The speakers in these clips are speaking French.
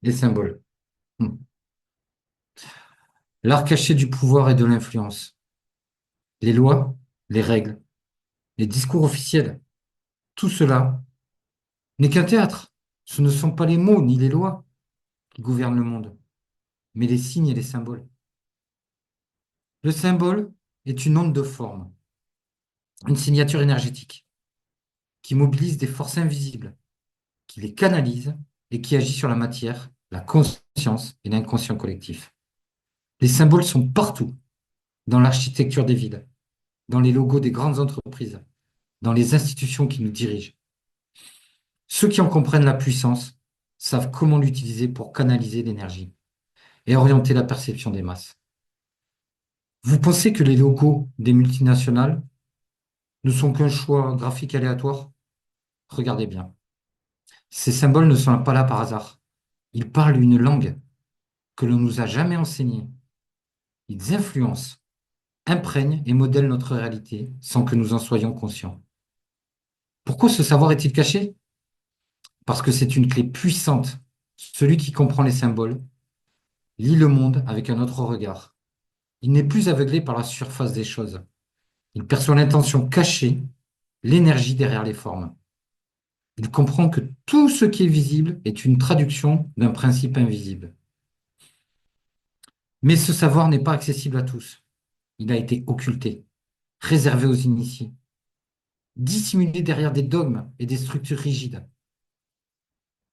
Les symboles. Hmm. L'art caché du pouvoir et de l'influence. Les lois, les règles, les discours officiels, tout cela n'est qu'un théâtre. Ce ne sont pas les mots ni les lois qui gouvernent le monde, mais les signes et les symboles. Le symbole est une onde de forme, une signature énergétique qui mobilise des forces invisibles, qui les canalise et qui agit sur la matière, la conscience et l'inconscient collectif. Les symboles sont partout, dans l'architecture des villes, dans les logos des grandes entreprises, dans les institutions qui nous dirigent. Ceux qui en comprennent la puissance savent comment l'utiliser pour canaliser l'énergie et orienter la perception des masses. Vous pensez que les logos des multinationales ne sont qu'un choix graphique aléatoire? Regardez bien. Ces symboles ne sont pas là par hasard. Ils parlent une langue que l'on nous a jamais enseignée. Ils influencent, imprègnent et modèlent notre réalité sans que nous en soyons conscients. Pourquoi ce savoir est-il caché? Parce que c'est une clé puissante. Celui qui comprend les symboles lit le monde avec un autre regard. Il n'est plus aveuglé par la surface des choses. Il perçoit l'intention cachée, l'énergie derrière les formes. Il comprend que tout ce qui est visible est une traduction d'un principe invisible. Mais ce savoir n'est pas accessible à tous. Il a été occulté, réservé aux initiés, dissimulé derrière des dogmes et des structures rigides.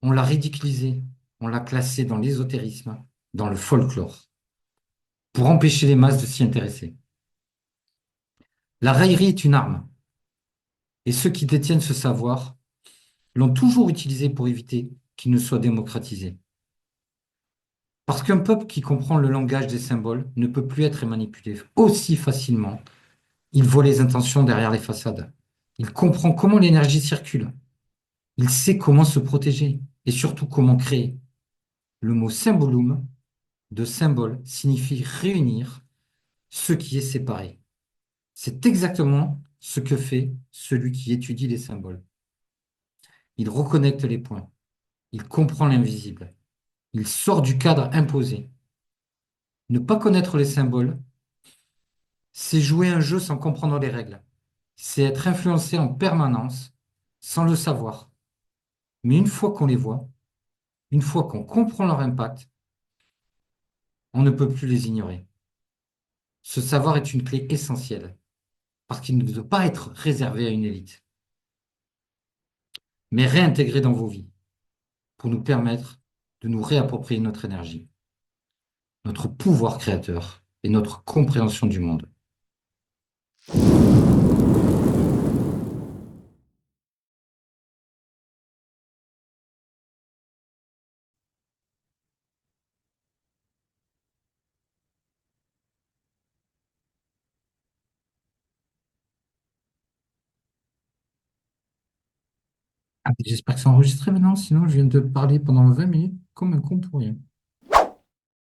On l'a ridiculisé, on l'a classé dans l'ésotérisme, dans le folklore, pour empêcher les masses de s'y intéresser. La raillerie est une arme, et ceux qui détiennent ce savoir l'ont toujours utilisé pour éviter qu'il ne soit démocratisé. Parce qu'un peuple qui comprend le langage des symboles ne peut plus être manipulé aussi facilement. Il voit les intentions derrière les façades. Il comprend comment l'énergie circule. Il sait comment se protéger et surtout comment créer. Le mot symbolum de symbole signifie réunir ce qui est séparé. C'est exactement ce que fait celui qui étudie les symboles. Il reconnecte les points. Il comprend l'invisible. Il sort du cadre imposé. Ne pas connaître les symboles, c'est jouer un jeu sans comprendre les règles. C'est être influencé en permanence sans le savoir. Mais une fois qu'on les voit, une fois qu'on comprend leur impact, on ne peut plus les ignorer. Ce savoir est une clé essentielle parce qu'il ne doit pas être réservé à une élite, mais réintégré dans vos vies pour nous permettre de nous réapproprier notre énergie, notre pouvoir créateur et notre compréhension du monde. Ah, j'espère que c'est enregistré maintenant, sinon je viens de parler pendant 20 minutes comme un con pour rien.